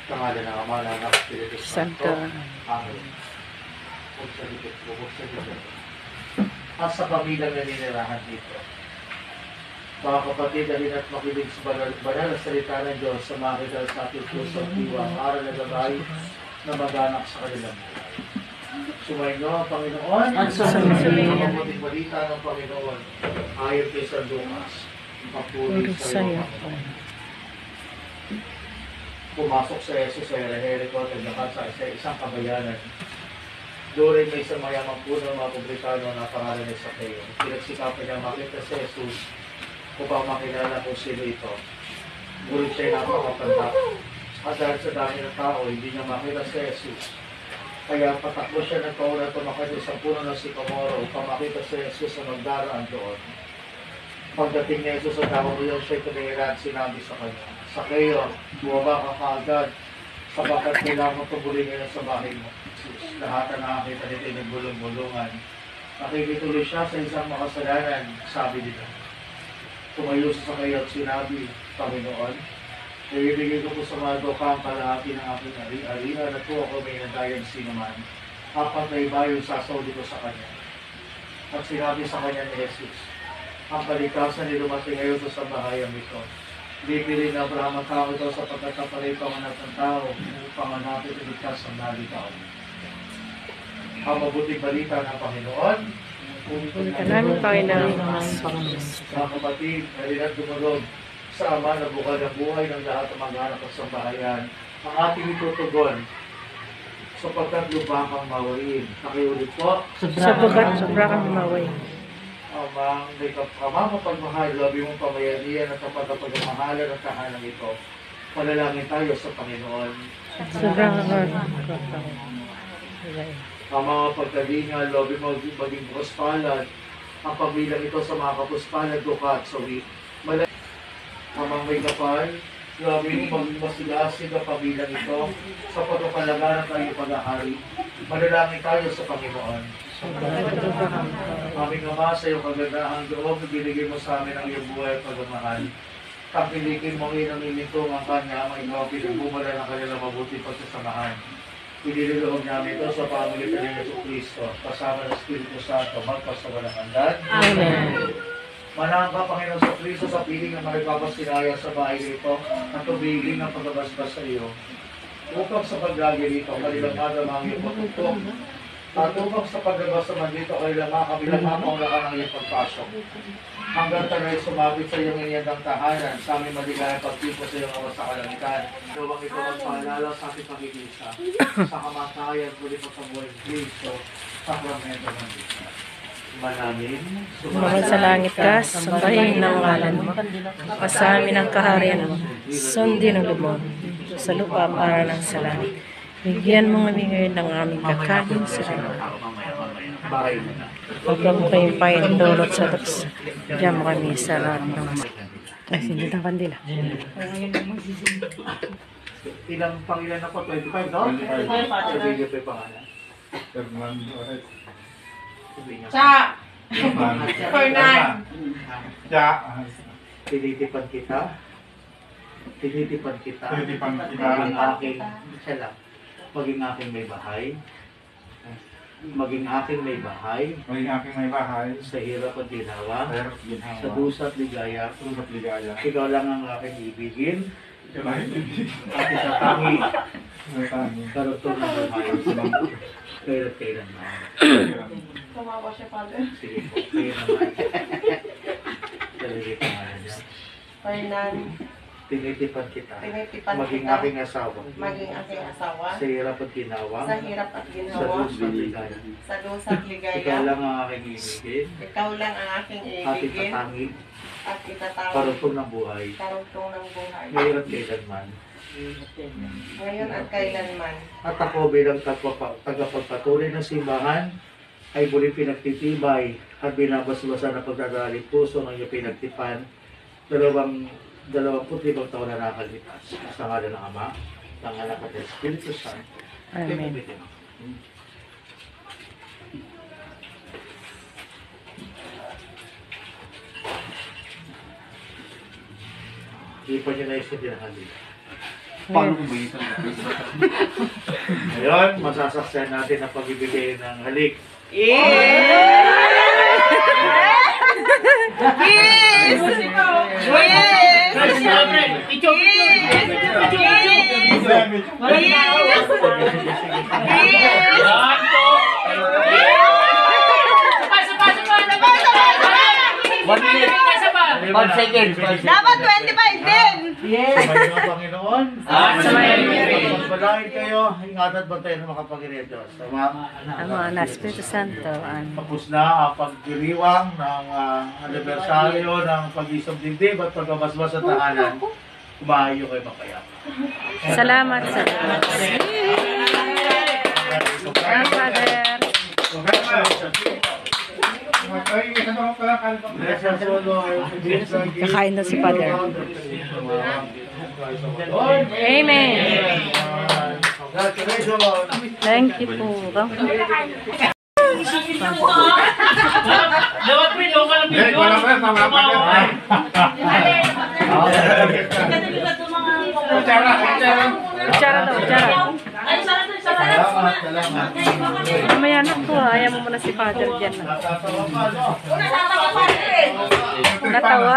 Pangalan ng Ama, ng Anak, Espiritu Santo. Santo. Amen. Huwag sa likod po, huwag sa likod. At sa pamilyang naninirahan dito, mga kapatid, halin at makinig sa banal na salita ng Diyos sa mga kidal sa ating puso at diwa, para na gabay na mag-anak sa kanilang buhay. Sumainyo ang Panginoon at sa mga mabuting balita ng Panginoon ayon kay San Lucas. Papuri sa iyo, Panginoon. Pumasok sa Jesus sa Jericho at naglakas sa isang kabayanan. Doon may isang mayamang puno ng mga publikano na pangalan ni Zaccheo. Pinagsikapan niya makita si Jesus upang makilala kung sino ito. Ngunit siya'y napakapanda. At dahil sa dami ng tao, hindi niya makita si Jesus. Kaya patakbo siya ng kauna tumakay sa puno ng sikomoro upang makita si Jesus na magdaraan doon. Pagdating ni Jesus sa tao niya, siya'y tumingin at sinabi sa kanya, Zaccheo, bumaba ka kaagad, sapagkat kailangan mo tubulin ngayon sa bahay mo. Lahat na nakakita nito ay nagbulong-bulungan. Nakikituloy siya sa isang makasalanan, sabi nila. Tumayo sa Zaccheo at sinabi, Panginoon, ibibigay ko po sa mga doka ang kalahati ng aking ari-arian at po ako may nagayang sinuman. Apat na iba yung sasauli ko sa kanya. At sinabi sa kanya ni Jesus, ang kalikasan ni dumating ngayon sa bahayang ito. Bibili na Abraham ang tao ito sapagkat ang panay panganap ng tao upang hanapin at ligtas ang nalitaw. Ang mabuting balita ng Panginoon. Namin Panginoon. Mga kapatid, halin at dumulog sa Ama na bukal ng buhay ng lahat ng mag-anak at sambahayan. Ang ating itutugon sapagkat lubha kang mawain. Nakiulit po. Sobra kang maway. Amang may kapamapagmahal, labi mong pamayarihan at kapagpagmahalan ng tahanan ito. Panalangin tayo sa Panginoon. Sobra kang Ang mga pagkalinga, labi mo maging bukas palad, ang pagbilang ito sa mga kapuspalad, duka at sawi. Amang may kapal, labi mo maging masigasig ang pagbilang ito sa pagkapalaga ng tayo pag-ahari. Manalangin tayo sa Panginoon. Aming Ama, sa iyong kagandahang loob, binigay mo sa amin ang iyong buhay at pagmamahal. Kapilikin mo ngayon ang ilintong ang kanya, ang ikaw pinagbumala ng kanilang mabuti pagsasamahan. Pinililoob namin ito sa pamamagitan ni Jesucristo, kasama ng Espiritu Santo, magpasawalang hanggan. Amen. Manahan ka, Panginoon sa Kristo, sa piling ng makipagpasinaya sa bahay nito, at tubigin ng pagbabasbas sa iyo. Upang sa paglagi nito, kanilang madama ang iyong pagtutok. At upang sa paglabas naman dito, kanilang kabilang mapanglakan ang iyong pagpasok. Hanggang tanay sumabit sa iyong inyandang tahanan, sa aming maligayang pagtipo sa iyong awa sa kalangitan. Gawang ito magpaalala sa ating pag-ibisa, sa kamatayan, muli pa sa buhay ng Kristo, sakramento ng Diyos. Manamin, Sumakal sa langit ka, sambahin ng ngalan mo. Pasamin ang kaharian mo. Sundin ang lubon. Sa lupa para ng sa langit. Bigyan mo kami ngayon ng aming kakanin sa araw. bahay mo na. Huwag mo kayong paindulot sa tukso. Diyan mo kami sa lahat ng ay, hindi ng kandila. Ilang pangilan na po? 25, no? 25. Sabihin niyo pa yung pangalan. Cha! Fernan! Cha! Tinitipan kita. Tinitipan kita. Tinitipan kita. Maging aking, isa lang. Maging aking may bahay. Maging aking may bahay. Maging aking may bahay. Sa hirap at ginawa. Pero ginawa. Sa dusa at ligaya. Sugat ligaya. Ikaw lang ang aking ibigin. Ikaw lang ibigin. At isatangi. Isatangi. Karutong ng buhay. Kailan kailan na. Tumawa siya, Father. Sige po. Kayo naman. Talaga pangalan niya. Fernan, Tinitipan kita. tinitipan Maging kita. aking asawa. Maging aking asawa. Sa hirap at ginawa. Sa hirap at Sa ginawa. dusa at ligaya. Sa dusa at Ikaw ligaya. lang ang aking ibigin. Ikaw lang ang aking At ibigin. itatangin. At itatawag. Karutong ng buhay. Karugtong ng buhay. Ngayon at kailanman. Ngayon at kailanman. At ako bilang tagapagpatuloy ng simbahan ay muli pinagtitibay at binabasbasan ng pagdadali puso ng iyong pinagtipan 25 taon na nakalipas. Sa ngalan ng Ama, ng Anak at ng Espiritu Santo. Amen. Ipan niyo na yung sa dinahali. Paano kung ba isang Ngayon, masasaksihan natin ang pagbibigay ng halik. Dapat 25 din! Sumayin ang Panginoon. Pagpalain kayo, ingatan at bantayan ng makapangyarihan Diyos. Tama? Ama, na Espiritu Santo. Amen. Tapos na ang pagdiriwang ng anibersaryo ng pag-isang dibdib at pagbabasbas sa tahanan. Kumahayo kayo mapayapa. Salamat sa Diyos. Salamat, Father. Kakain na si Father. Amen. Congratulations! Thank you po. Kutsara daw, kutsara. Salamat. Mamaya na po, ayaw mo muna si Father dyan. Natatawa pa, no? Natawa?